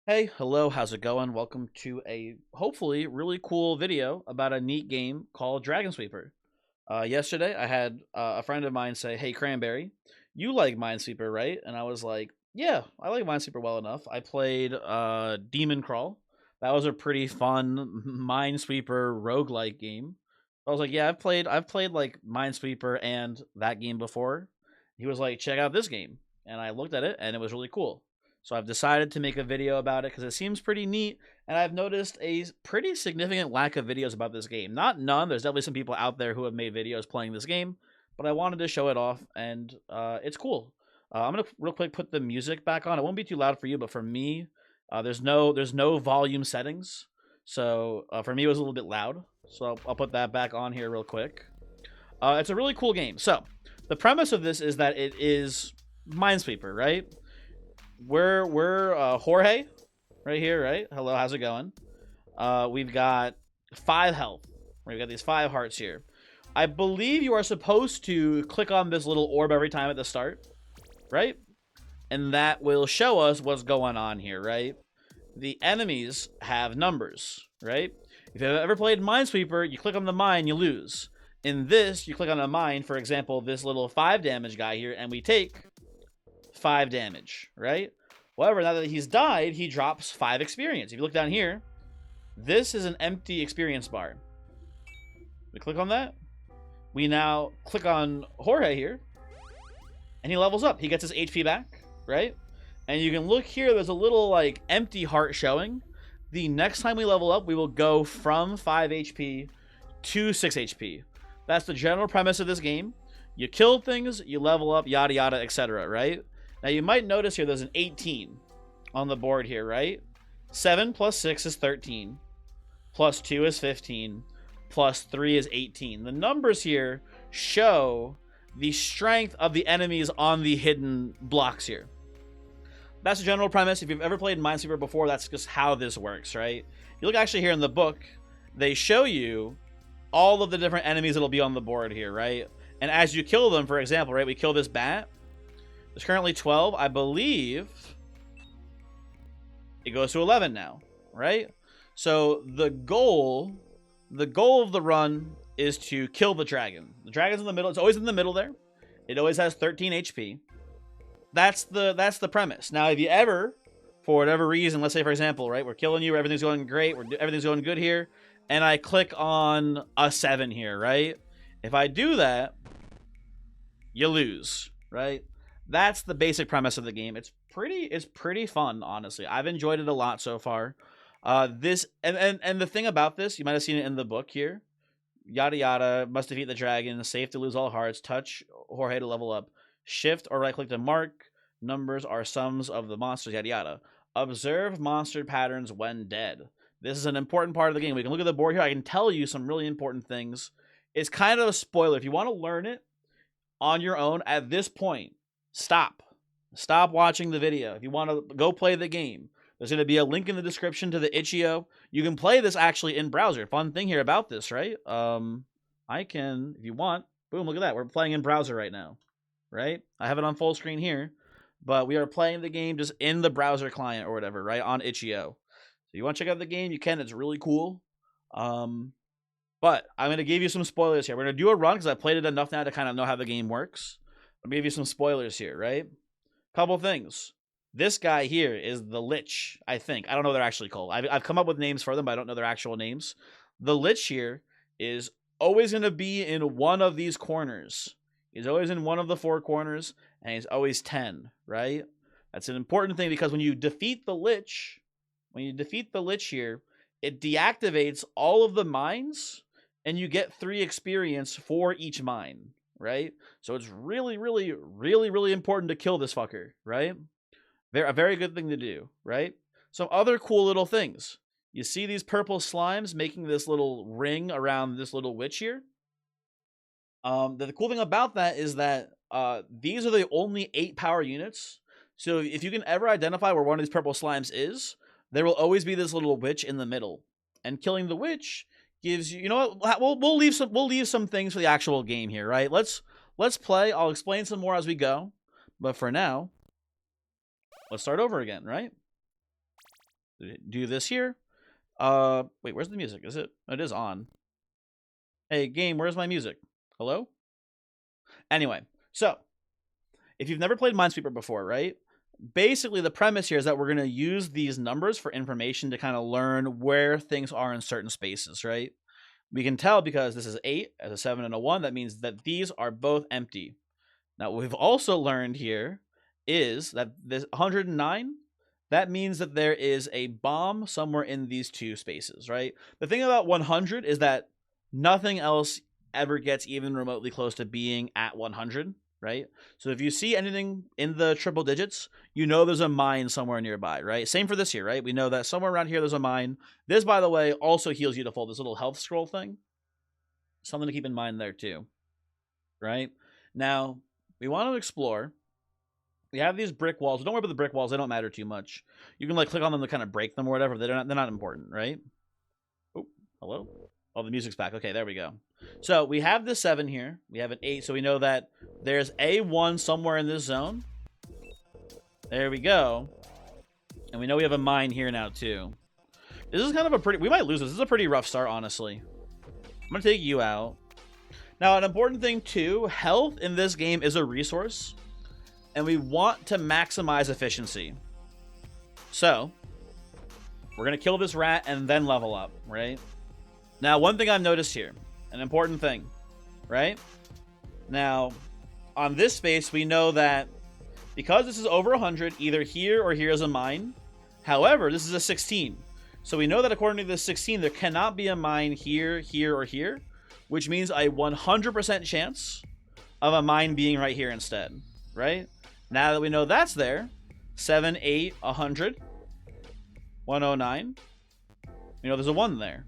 Hey, hello, how's it going? Welcome to a hopefully really cool video about a neat game called Dragonsweeper. Yesterday, I had a friend of mine say, "Hey, Cranberry, you like Minesweeper, right?" And I was like, "Yeah, I like Minesweeper well enough." I played Demon Crawl. That was a pretty fun Minesweeper roguelike game. I was like, "Yeah, I've played like Minesweeper and that game before." He was like, "Check out this game," and I looked at it, and it was really cool. So I've decided to make a video about it because it seems pretty neat, and I've noticed a pretty significant lack of videos about this game. Not none. There's definitely some people out there who have made videos playing this game, but I wanted to show it off, and it's cool. I'm gonna real quick put the music back on. It won't be too loud for you, but for me, there's no volume settings, so for me it was a little bit loud. So I'll put that back on here real quick. It's a really cool game. So the premise of this is that it is Minesweeper, right? We're Jorge right here, right? Hello, how's it going? We've got 5 health. We've got these 5 hearts here. I believe you are supposed to click on this little orb every time at the start, right? And that will show us what's going on here, right? The enemies have numbers, right? If you've ever played Minesweeper, you click on the mine, you lose. In this, you click on a mine, for example, this little 5 damage guy here, and we take 5 damage, right? However, now that he's died, he drops 5 experience. If you look down here, this is an empty experience bar. We click on that. We now click on Jorge here, and he levels up. He gets his HP back, right? And you can look here, there's a little like empty heart showing. The next time we level up, we will go from 5 HP to 6 HP. That's the general premise of this game. You kill things, you level up, yada yada, etc., right? Now you might notice here there's an 18 on the board here, right? 7 plus 6 is 13. Plus 2 is 15. Plus 3 is 18. The numbers here show the strength of the enemies on the hidden blocks here. That's the general premise. If you've ever played Minesweeper before, that's just how this works, right? You look actually here in the book, they show you all of the different enemies that'll be on the board here, right? And as you kill them, for example, right, we kill this bat. There's currently 12. I believe it goes to 11 now, right? So the goal of the run is to kill the dragon. The dragon's in the middle. It's always in the middle there. It always has 13 HP. That's the premise. Now, if you ever, for whatever reason, let's say, for example, right, we're killing you, everything's going great, everything's going good here, and I click on a 7 here, right? If I do that, you lose, right? That's the basic premise of the game. It's pretty fun, honestly. I've enjoyed it a lot so far. This and the thing about this, you might have seen it in the book here. Yada yada, must defeat the dragon, safe to lose all hearts, touch Jorge to level up, shift or right click to mark, numbers are sums of the monsters, yada yada. Observe monster patterns when dead. This is an important part of the game. We can look at the board here. I can tell you some really important things. It's kind of a spoiler. If you want to learn it on your own at this point, stop watching the video. If you want to go play the game, there's going to be a link in the description to the itch.io. You can play this actually in browser. Fun thing here about this, right? I can, if you want, boom, look at that. We're playing in browser right now, right? I have it on full screen here, but we are playing the game just in the browser client or whatever, right? On itch.io. So you want to check out the game, you can. It's really cool. But I'm going to give you some spoilers here. We're going to do a run because I played it enough now to kind of know how the game works. I'll give you some spoilers here, right? Couple things. This guy here is the Lich, I think. I don't know what they're actually called. I've come up with names for them, but I don't know their actual names. The Lich here is always going to be in one of these corners. He's always in one of the 4 corners, and he's always 10, right? That's an important thing because when you defeat the Lich, here, it deactivates all of the mines, and you get 3 experience for each mine, right? So it's really, really, really, really important to kill this fucker, right? They're a very good thing to do, right? Some other cool little things. You see these purple slimes making this little ring around this little witch here? The cool thing about that is that these are the only 8 power units. So if you can ever identify where one of these purple slimes is, there will always be this little witch in the middle. And killing the witch gives you, you know what? We'll leave some things for the actual game here, right? Let's play. I'll explain some more as we go. But for now, let's start over again, right? do this here. Wait, where's the music? Is it? It is on. Hey, game, where's my music? Hello? Anyway, so if you've never played Minesweeper before, right? Basically, the premise here is that we're going to use these numbers for information to kind of learn where things are in certain spaces, right? We can tell because this is 8 as a 7 and a 1. That means that these are both empty. Now, what we've also learned here is that this 109, that means that there is a bomb somewhere in these two spaces, right? The thing about 100 is that nothing else ever gets even remotely close to being at 100, right? So if you see anything in the triple digits, you know there's a mine somewhere nearby, right? Same for this here, right? We know that somewhere around here there's a mine. This, by the way, also heals you to full. This little health scroll thing. Something to keep in mind there too, right? Now, we want to explore. We have these brick walls. Don't worry about the brick walls. They don't matter too much. You can like click on them to kind of break them or whatever. They're not important, right? Oh, hello? Oh, the music's back. Okay, there we go. So we have this 7 here. We have an 8. So we know that there's a 1 somewhere in this zone. There we go. And we know we have a mine here now too. This is kind of a pretty... We might lose this. This is a pretty rough start, honestly. I'm going to take you out. Now, an important thing too, health in this game is a resource. And we want to maximize efficiency. So, we're going to kill this rat and then level up, right? Now, one thing I've noticed here, an important thing, right? Now, on this space, we know that because this is over 100, either here or here is a mine. However, this is a 16. So we know that according to this 16, there cannot be a mine here, here, or here, which means a 100% chance of a mine being right here instead, right? Now that we know that's there, 7, 8, 100, 109, you know there's a 1 there.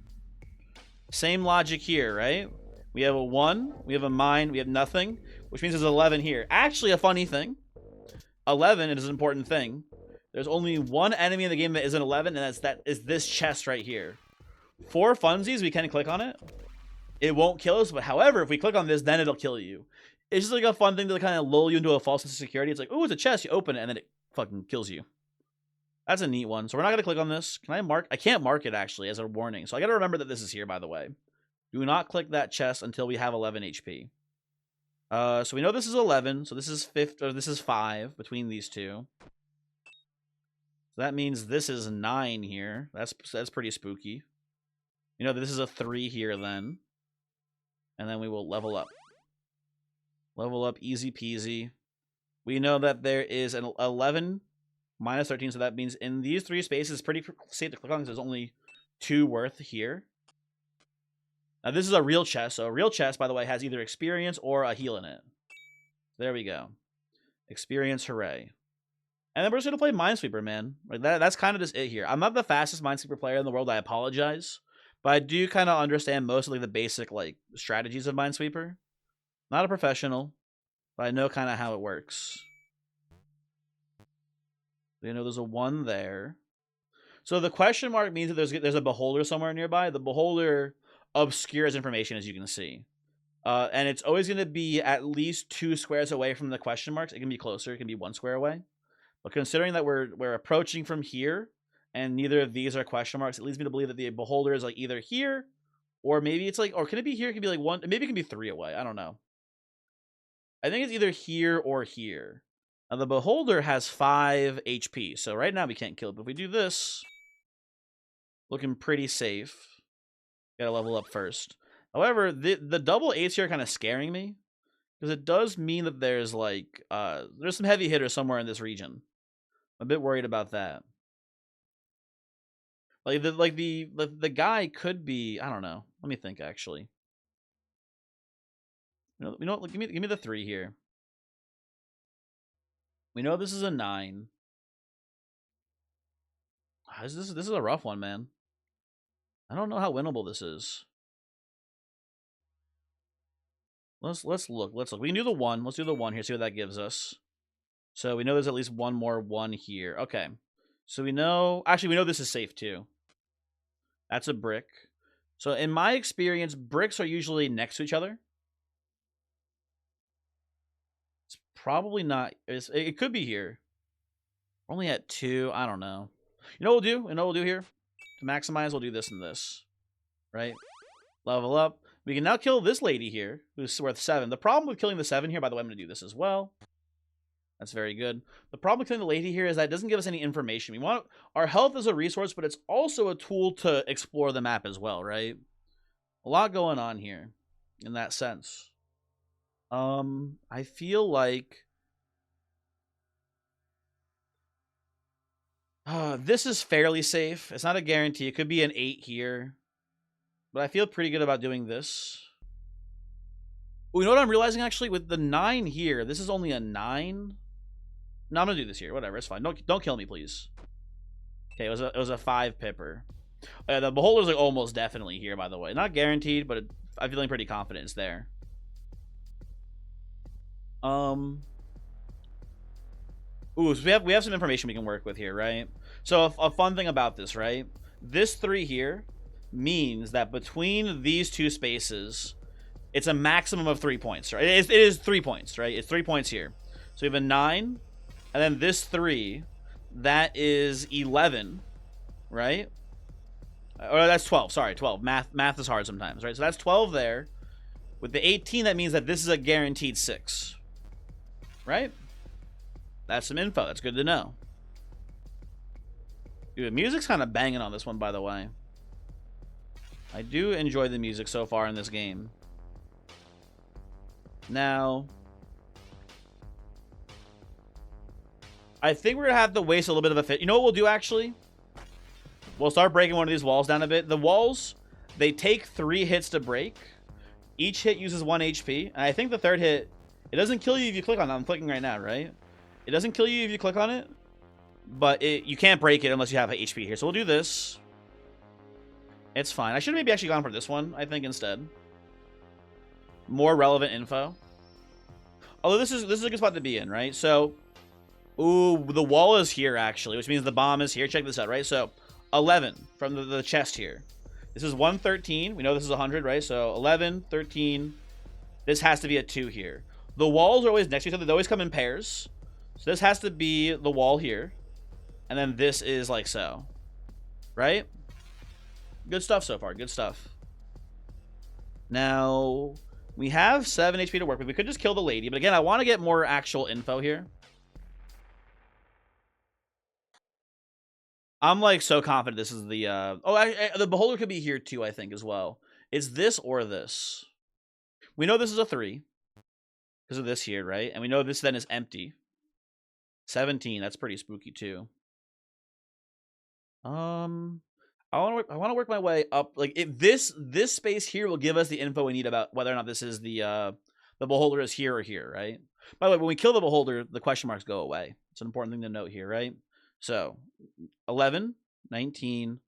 Same logic here, right? We have a 1, we have a mine, we have nothing, which means there's 11 here. Actually, a funny thing, 11 is an important thing. There's only one enemy in the game that isn't 11, and that is this chest right here. For funsies, we can click on it. It won't kill us, but however, if we click on this, then it'll kill you. It's just like a fun thing to kind of lull you into a false sense of security. It's like, oh, it's a chest. You open it, and then it fucking kills you. That's a neat one. So we're not going to click on this. Can I mark? I can't mark it, actually, as a warning. So I got to remember that this is here, by the way. Do not click that chest until we have 11 HP. So we know this is 11. So this is 5 between these two. So that means this is 9 here. That's pretty spooky. You know, this is a 3 here then. And then we will level up. Level up easy peasy. We know that there is an 11 minus 13. So that means in these 3 spaces, it's pretty safe to click on because there's only 2 worth here. Now this is a real chest. So a real chest, by the way, has either experience or a heal in it. There we go. Experience, hooray. And then we're just going to play Minesweeper, man. Like that's kind of just it here. I'm not the fastest Minesweeper player in the world. I apologize. But I do kind of understand most of like, the basic like strategies of Minesweeper. Not a professional, but I know kind of how it works. You know, there's a 1 there. So the question mark means that there's a beholder somewhere nearby. The beholder obscures information, as you can see. And it's always going to be at least 2 squares away from the question marks. It can be closer. It can be 1 square away. But considering that we're approaching from here, and neither of these are question marks, it leads me to believe that the beholder is like either here, or maybe it's like, or can it be here? It can be like 1, maybe it can be 3 away. I don't know. I think it's either here or here. Now the beholder has 5 HP, so right now we can't kill it. But if we do this, looking pretty safe. Gotta level up first. However, the double 8s here are kind of scaring me, because it does mean that there's like there's some heavy hitters somewhere in this region. I'm a bit worried about that. Like the guy could be, I don't know. Let me think actually. You know, give me the 3 here. We know this is a 9. This is a rough one, man. I don't know how winnable this is. Let's look. We can do the 1. Let's do the 1 here. See what that gives us. So we know there's at least one more 1 here. Okay. So we know... Actually, we know this is safe, too. That's a brick. So in my experience, bricks are usually next to each other. It's probably not... It could be here. We're only at 2. I don't know. You know what we'll do? You know what we'll do here? To maximize, we'll do this and this. Right? Level up. We can now kill this lady here, who's worth 7. The problem with killing the 7 here, by the way, I'm going to do this as well. That's very good. The problem with killing the lady here is that it doesn't give us any information. We want our health as a resource, but it's also a tool to explore the map as well, right? A lot going on here in that sense. I feel like this is fairly safe. It's not a guarantee. It could be an 8 here. But I feel pretty good about doing this. Oh, you know what I'm realizing, actually? With the 9 here, this is only a 9. No, I'm going to do this here. Whatever, it's fine. Don't kill me, please. Okay, it was a 5 pipper. The beholder's like almost definitely here, by the way. Not guaranteed, but I'm feeling pretty confident it's there. Ooh, so we have some information we can work with here, right? So a fun thing about this, right? This 3 here means that between these 2 spaces, it's a maximum of 3 points, right? It is 3 points, right? It's 3 points here. So we have a 9, and then this 3, that is 11, right? Or that's 12, sorry, 12. Math is hard sometimes, right? So that's 12 there. With the 18, that means that this is a guaranteed 6, right? That's some info. That's good to know. Dude, the music's kind of banging on this one, by the way. I do enjoy the music so far in this game. Now, I think we're going to have to waste a little bit of a fit. You know what we'll do, actually? We'll start breaking one of these walls down a bit. The walls, they take 3 hits to break. Each hit uses 1 HP. And I think the 3rd hit, it doesn't kill you if you click on it. I'm clicking right now, right? It doesn't kill you if you click on it. But you can't break it unless you have HP here. So we'll do this. It's fine. I should have maybe actually gone for this one, I think, instead. More relevant info. Although this is a good spot to be in, right? So, ooh, the wall is here, actually, which means the bomb is here. Check this out, right? So, 11 from the chest here. This is 113. We know this is 100, right? So, 11, 13. This has to be a 2 here. The walls are always next to each other. They always come in pairs. So, this has to be the wall here. And then this is like so. Right? Good stuff so far. Good stuff. Now, we have 7 HP to work with. We could just kill the lady. But again, I want to get more actual info here. I'm like so confident this is the... the beholder could be here too, I think, as well. It's this or this. We know this is a 3. Because of this here, right? And we know this then is empty. 17. That's pretty spooky too. I want to work my way up. Like, if this space here will give us the info we need about whether or not this is the beholder is here or here, right? By the way, when we kill the beholder, the question marks go away. It's an important thing to note here, right? So, 11, 19.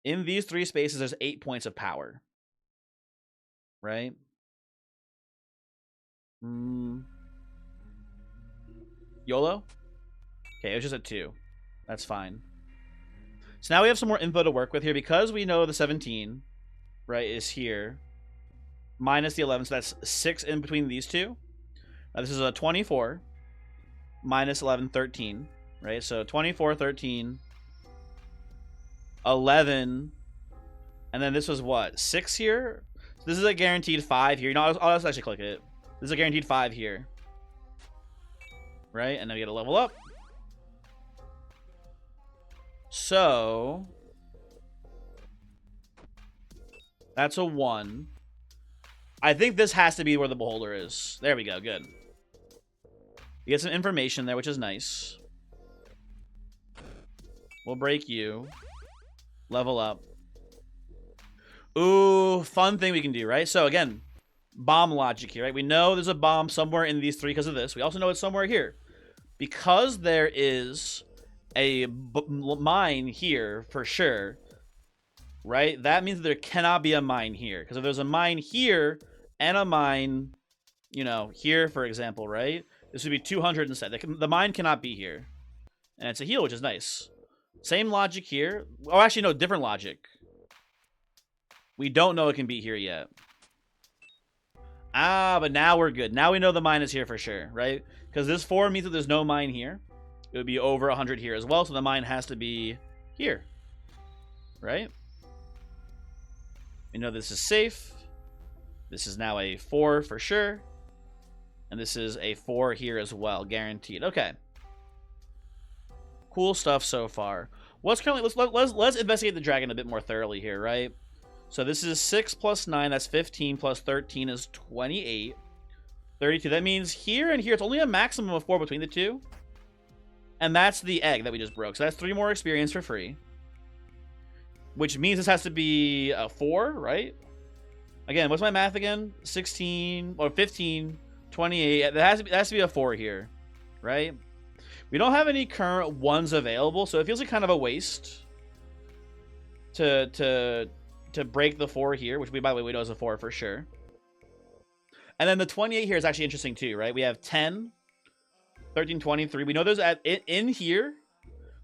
In these 3 spaces, there's 8 points of power, right? YOLO? Okay, it was just a 2. That's fine. So now we have some more info to work with here because we know the 17, right, is here. Minus the 11, so that's 6 in between these 2. Now this is a 24. Minus 11, 13, right? So 24, 13, 11, and then this was what? 6 here? So this is a guaranteed 5 here. You know, I'll just actually click it. This is a guaranteed 5 here. Right? And then we get a level up. So, that's a 1. I think this has to be where the beholder is. There we go. Good. You get some information there, which is nice. We'll break you. Level up. Ooh, fun thing we can do, right? So, again, bomb logic here, right? We know there's a bomb somewhere in these 3 because of this. We also know it's somewhere here. Because there is a mine here for sure, right? That means there cannot be a mine here, because if there's a mine here and a mine, you know, here, for example, right? This would be 200 instead. The mine cannot be here, and it's a heal, which is nice. Same logic here. Oh, actually, no, different logic. We don't know it can be here yet. Ah, but now we're good. Now we know the mine is here for sure, right? Because this 4 means that there's no mine here. it would be over 100 here as well. So the mine has to be here, right? We know this is safe. This is now a 4 for sure. And this is a 4 here as well, guaranteed. Okay. Cool stuff so far. What's currently, let's investigate the dragon a bit more thoroughly here, right? So this is 6 plus 9, that's 15, plus 13 is 28. 32, that means here and here, it's only a maximum of 4 between the two. And that's the egg that we just broke. So that's 3 more experience for free. Which means this has to be a 4, right? Again, what's my math again? 16, or 15, 28. That has to be a 4 here, right? We don't have any current 1s available, so it feels like kind of a waste to break the 4 here, which we, by the way, we know is a 4 for sure. And then the 28 here is actually interesting too, right? We have 10, 13, 23. We know there's in here,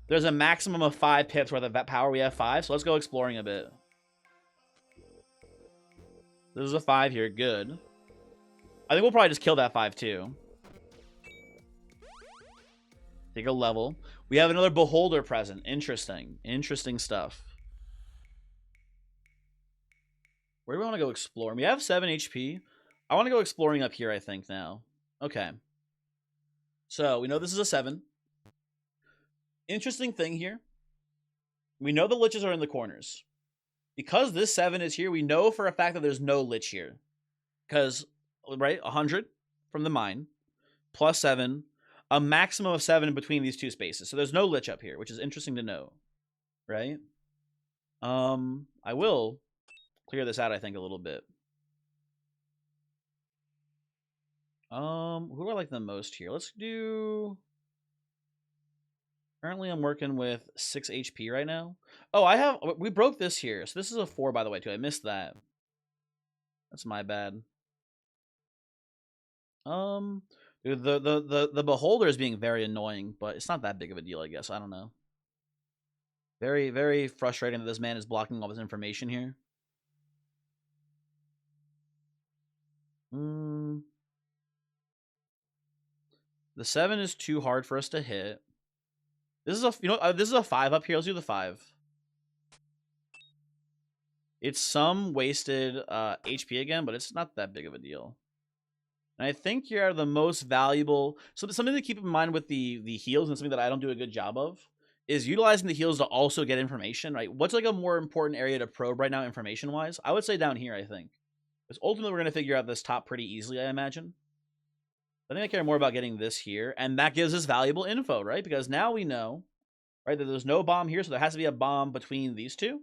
there's a maximum of 5 pips worth of that power. We have 5, so let's go exploring a bit. This is a 5 here, good. I think we'll probably just kill that 5 too. Take a level. We have another beholder present. Interesting. Interesting stuff. Where do we want to go explore? We have 7 HP. I want to go exploring up here, I think, now. Okay. So, we know this is a 7. Interesting thing here. We know the liches are in the corners. Because this 7 is here, we know for a fact that there's no lich here. Because, right, 100 from the mine, plus 7, a maximum of 7 in between these two spaces. So there's no lich up here, which is interesting to know. Right? I will clear this out, I think, a little bit. Who do I like the most here? Let's do... Currently, I'm working with 6 HP right now. Oh, we broke this here. So this is a 4, by the way, too. I missed that. That's my bad. Dude, the beholder is being very annoying, but it's not that big of a deal, I guess. I don't know. Very, very frustrating that this man is blocking all this information here. The 7 is too hard for us to hit. This is a, this is a 5 up here. Let's do the 5. It's some wasted HP again, but it's not that big of a deal. And I think you're the most valuable. So something to keep in mind with the heals, and something that I don't do a good job of, is utilizing the heals to also get information, right? What's like a more important area to probe right now information-wise? I would say down here, I think. Because ultimately we're going to figure out this top pretty easily, I imagine. I think I care more about getting this here, and that gives us valuable info, right? Because now we know, right, that there's no bomb here, so there has to be a bomb between these two,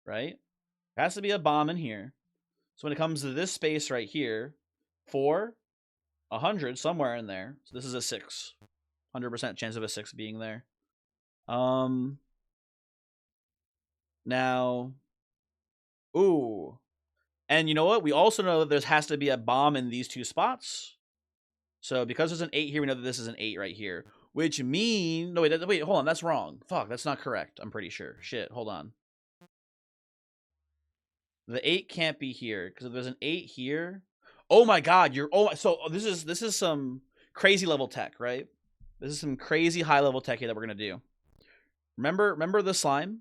right? There has to be a bomb in here. So when it comes to this space right here, 4, 100, somewhere in there. So this is a 6. 100% chance of a 6 being there. Now, ooh. And you know what? We also know that there has to be a bomb in these two spots. So because there's an 8 here, we know that this is an 8 right here. Which means... No, wait, hold on. That's wrong. Fuck, that's not correct. I'm pretty sure. Shit, hold on. The 8 can't be here. Because if there's an 8 here... Oh my god, so this is some crazy level tech, right? This is some crazy high level tech here that we're going to do. Remember the slime?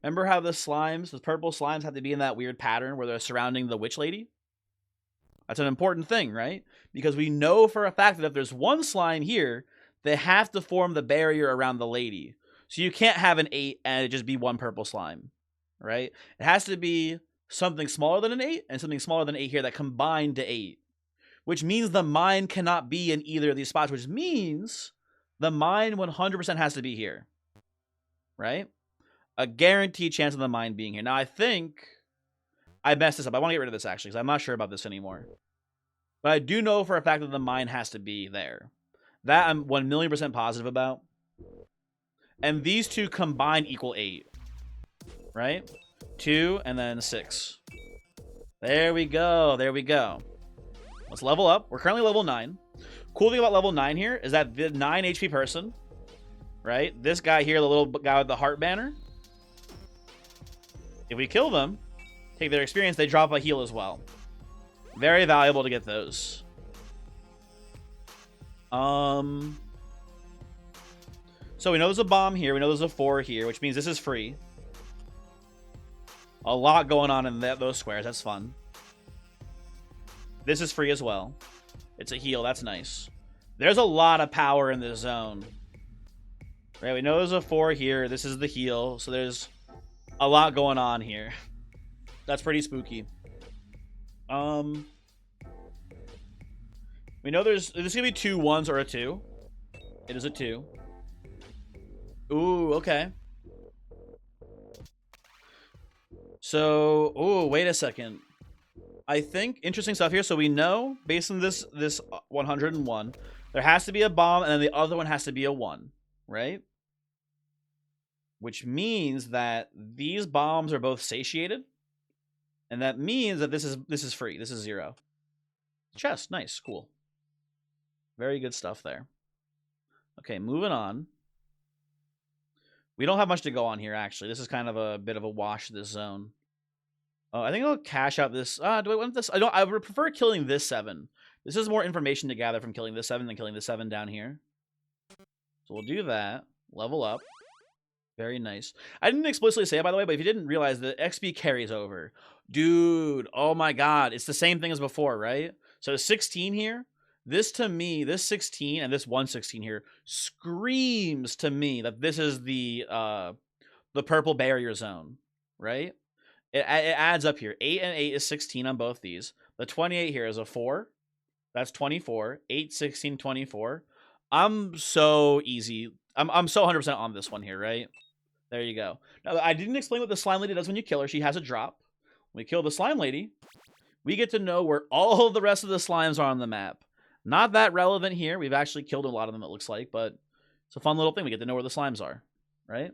Remember how the purple slimes have to be in that weird pattern where they're surrounding the witch lady? That's an important thing, right? Because we know for a fact that if there's one slime here, they have to form the barrier around the lady. So you can't have an 8 and it just be one purple slime, right? It has to be something smaller than an 8 and something smaller than 8 here that combine to 8. Which means the mine cannot be in either of these spots, which means the mine 100% has to be here, right? A guaranteed chance of the mine being here. Now, I think I messed this up. I want to get rid of this, actually, because I'm not sure about this anymore. But I do know for a fact that the mine has to be there. That I'm 1,000,000% positive about. And these two combined equal 8. Right? 2 and then 6. There we go. There we go. Let's level up. We're currently level 9. Cool thing about level 9 here is that the 9 HP person, right? This guy here, the little guy with the heart banner. If we kill them, take their experience, they drop a heal as well. Very valuable to get those. So we know there's a bomb here. We know there's a 4 here, which means this is free. A lot going on in those squares. That's fun. This is free as well. It's a heal. That's nice. There's a lot of power in this zone. Right, we know there's a 4 here. This is the heal. So there's a lot going on here. That's pretty spooky. We know there's going to be 2 1s or a 2. It is a 2. Ooh, okay. So, ooh, wait a second. I think interesting stuff here. So we know, based on this 101, there has to be a bomb, and then the other one has to be a 1, right? Which means that these bombs are both satiated, and that means that this is free. This is 0. Chest, nice, cool. Very good stuff there. Okay, moving on. We don't have much to go on here, actually. This is kind of a bit of a wash, this zone. Oh, I think I'll cash out this. Do I want this? I would prefer killing this 7. This is more information to gather from killing this 7 than killing the 7 down here. So we'll do that. Level up. Very nice. I didn't explicitly say it, by the way, but if you didn't realize, the XP carries over. Dude, oh my god. It's the same thing as before, right? So 16 here. This, to me, this 16 and this 116 here screams to me that this is the purple barrier zone, right? It adds up here. 8 and 8 is 16 on both these. The 28 here is a 4. That's 24. 8, 16, 24. I'm so easy. I'm so 100% on this one here, right? There you go. Now, I didn't explain what the slime lady does when you kill her. She has a drop. When we kill the slime lady, we get to know where all of the rest of the slimes are on the map. Not that relevant here. We've actually killed a lot of them, it looks like, but it's a fun little thing. We get to know where the slimes are, right?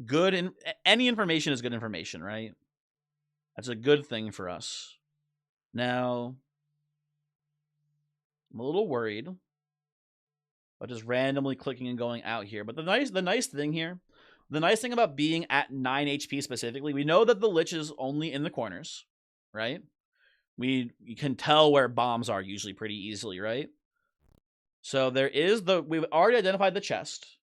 Good. Any information is good information, right? That's a good thing for us. Now, I'm a little worried about just randomly clicking and going out here. But the nice thing here, the nice thing about being at 9 HP specifically, we know that the lich is only in the corners, right? You can tell where bombs are usually pretty easily, right? So there is we've already identified the chest.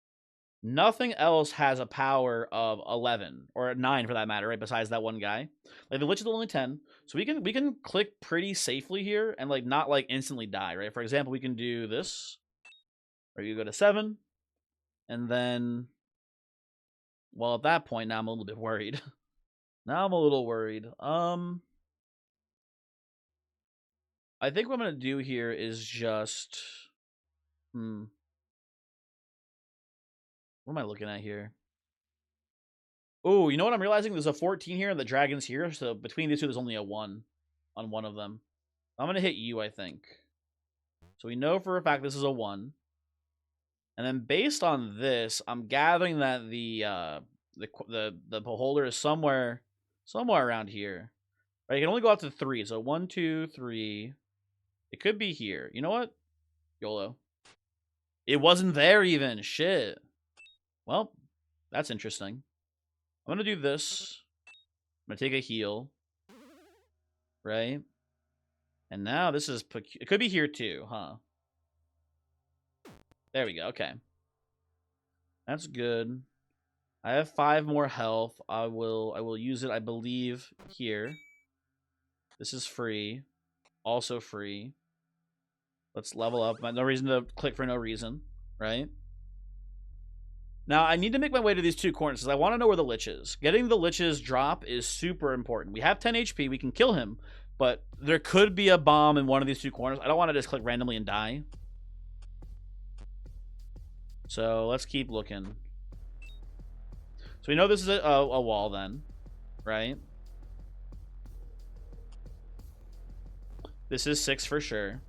Nothing else has a power of 11 or 9 for that matter, right? Besides that one guy, like the lich is only 10, so we can click pretty safely here and like not like instantly die, right? For example, we can do this, or you go to 7, and then, well, at that point now I'm a little bit worried. Now I'm a little worried. I think what I'm gonna do here is just, what am I looking at here? Oh, you know what I'm realizing? There's a 14 here and the dragon's here. So between these two, there's only a 1 on one of them. I'm going to hit you, I think. So we know for a fact this is a 1. And then based on this, I'm gathering that the beholder is somewhere around here. Right? You can only go up to 3. So 1, 2, 3. It could be here. You know what? YOLO. It wasn't there even. Shit. Well, that's interesting. I'm going to do this. I'm going to take a heal. Right? And now this is... It could be here too, huh? There we go. Okay. That's good. I have 5 more health. I will use it, I believe, here. This is free. Also free. Let's level up. No reason to click for no reason, right? Now, I need to make my way to these 2 corners because I want to know where the lich is. Getting the lich's drop is super important. We have 10 HP. We can kill him, but there could be a bomb in one of these 2 corners. I don't want to just click randomly and die. So let's keep looking. So we know this is a wall then, right? This is 6 for sure.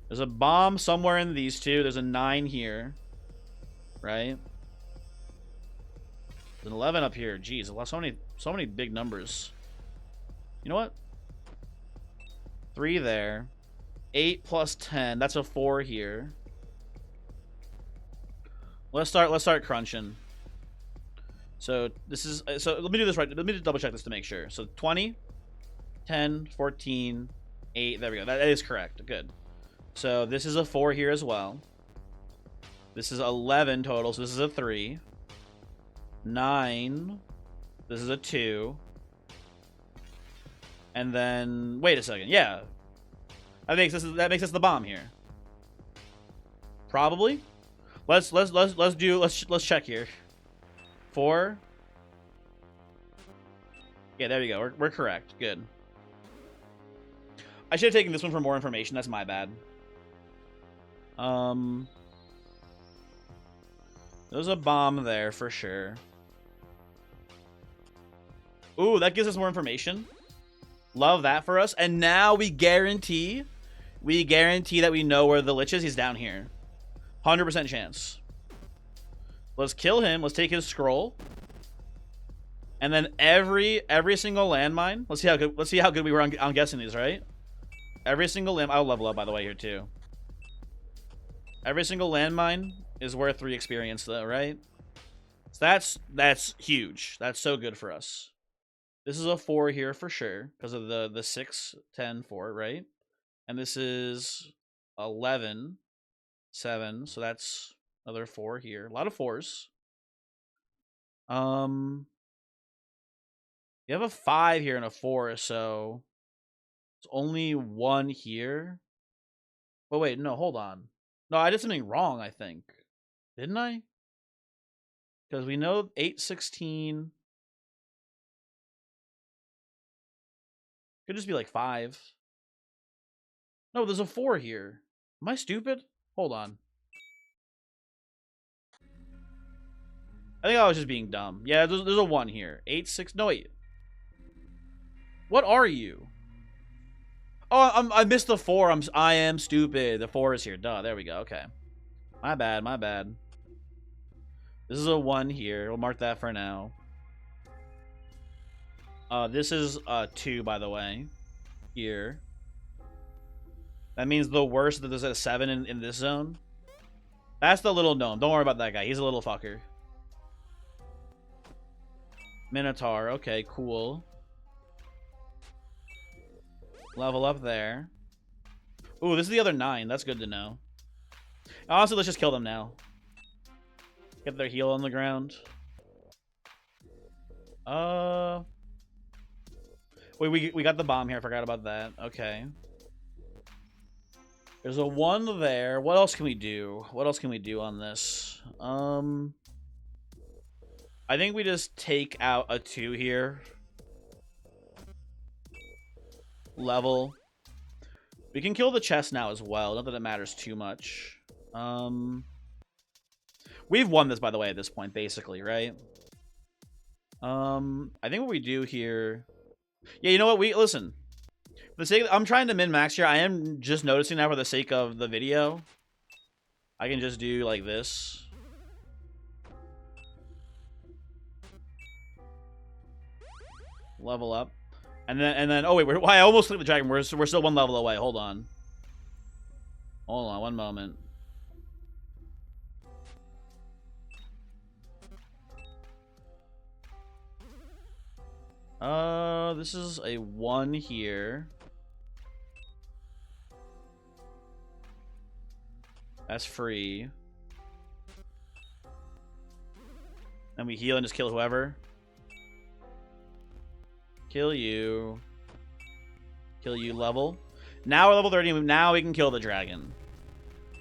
There's a bomb somewhere in these 2. There's a 9 here. Right? There's an 11 up here. Jeez, I lost so many big numbers. You know what? 3 there. 8 plus 10. That's a 4 here. Let's start crunching. So this is let me do this right. Let me just double check this to make sure. So 20, 10, 14, 8. There we go. That is correct. Good. So this is a 4 here as well. This is 11 total, so this is a 3. 9. This is a 2. And then wait a second. Yeah. That makes us the bomb here. Probably. Let's check here. 4. Yeah, there we go. We're correct. Good. I should have taken this one for more information. That's my bad. There's a bomb there for sure. Ooh, that gives us more information. Love that for us. And now we guarantee that we know where the lich is. He's down here. 100% chance. Let's kill him. Let's take his scroll. And then every single landmine. Let's see how good we were on guessing these, right? Every single I'll level up by the way here too. Every single landmine is worth 3 experience though, right? So that's huge. That's so good for us. This is a 4 here for sure because of the 6, 10, 4, right? And this is 11, 7. So that's another 4 here. A lot of 4s. You have a 5 here and a 4, so it's only 1 here. But wait, no, hold on. No, I did something wrong, I think. Didn't I? Because we know 8, 16. Could just be like 5. No, there's a 4 here. Am I stupid? Hold on. I think I was just being dumb. Yeah, there's a 1 here. 8, 6. No, wait. What are you? Oh, I missed the 4. I am stupid. The 4 is here. Duh. There we go. Okay. My bad. My bad. This is a 1 here. We'll mark that for now. This is a 2, by the way. Here. That means the worst that there's a 7 in this zone. That's the little gnome. Don't worry about that guy. He's a little fucker. Minotaur. Okay, cool. Level up there. Ooh, this is the other 9. That's good to know. Honestly, let's just kill them now. Get their heel on the ground. Wait, we got the bomb here. I forgot about that. Okay. There's a 1 there. What else can we do? What else can we do on this? I think we just take out a 2 here. Level. We can kill the chest now as well. Not that it matters too much. We've won this, by the way, at this point, basically, right? I think what we do here... Yeah, you know what? Listen. For the sake I'm trying to min-max here. I am just noticing that for the sake of the video. I can just do like this. Level up. And then oh wait, I almost clicked the dragon. We're still 1 level away. Hold on. Hold on, 1 moment. This is a 1 here. That's free. And we heal and just kill whoever. Kill you. Kill you, level. Now we're level 30. Now we can kill the dragon.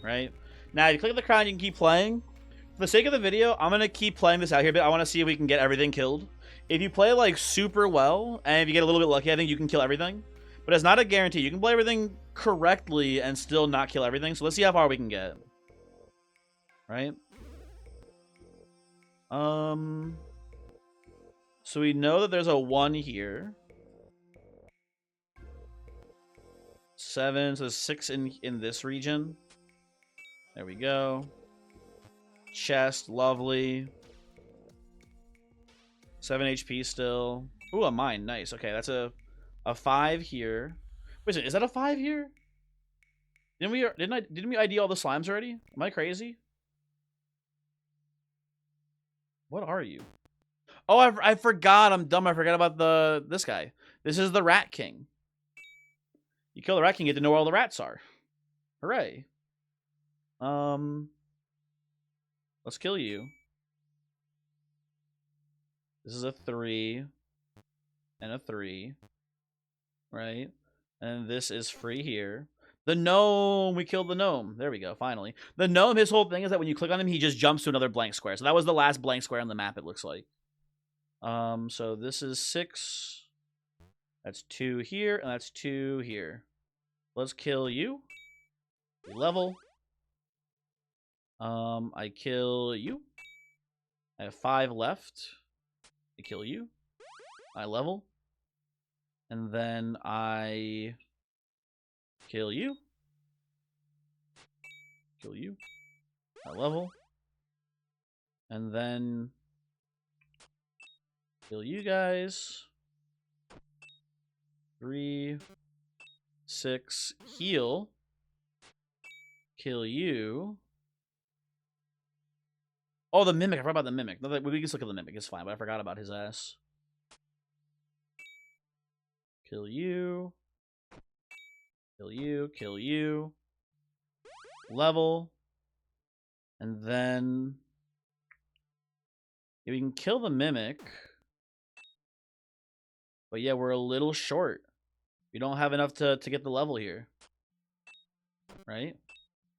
Right? Now, if you click the crown, you can keep playing. For the sake of the video, I'm going to keep playing this out here a bit. I want to see if we can get everything killed. If you play, like, super well, and if you get a little bit lucky, I think you can kill everything. But it's not a guarantee. You can play everything correctly and still not kill everything. So let's see how far we can get. Right? So we know that there's a 1 here. 7, so 6 in this region. There we go. Chest, lovely. 7 HP still. Ooh, a mine, nice. Okay, that's a 5 here. Wait, is that a 5 here? Didn't we ID all the slimes already? Am I crazy? What are you? Oh, I forgot. I'm dumb. I forgot about this guy. This is the Rat King. You kill the Rat King, you get to know where all the rats are. Hooray. Let's kill you. This is a 3 and a 3, right? And this is free here. The gnome, we killed the gnome. There we go, finally. The gnome, his whole thing is that when you click on him, he just jumps to another blank square. So that was the last blank square on the map, it looks like. So this is 6. That's 2 here, and that's 2 here. Let's kill you. We level. I kill you. I have 5 left. I kill you. I level. And then I kill you. Kill you. I level. And then kill you guys. 3, 6, heal. Kill you. Oh, the Mimic. I forgot about the Mimic. We can just look at the Mimic. It's fine, but I forgot about his ass. Kill you. Kill you. Kill you. Level. And then we can kill the Mimic. But yeah, we're a little short. We don't have enough to get the level here. Right?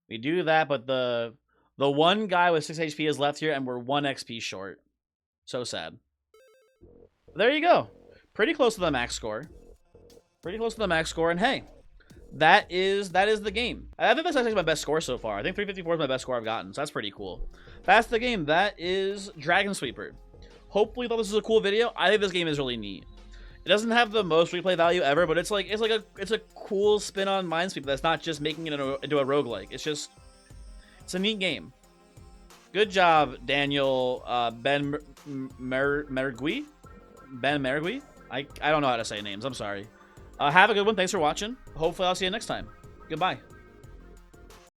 We do that, but the one guy with 6 HP is left here, and we're 1 XP short. So sad. There you go. Pretty close to the max score. Pretty close to the max score, and hey, that is the game. I think that's actually my best score so far. I think 354 is my best score I've gotten, so that's pretty cool. That's the game. That is Dragonsweeper. Hopefully you thought this was a cool video. I think this game is really neat. It doesn't have the most replay value ever, but it's a cool spin on Minesweeper that's not just making it into a roguelike. It's a neat game. Good job, Daniel Ben Mergui. Ben Mergui? I don't know how to say names. I'm sorry. Have a good one. Thanks for watching. Hopefully I'll see you next time. Goodbye.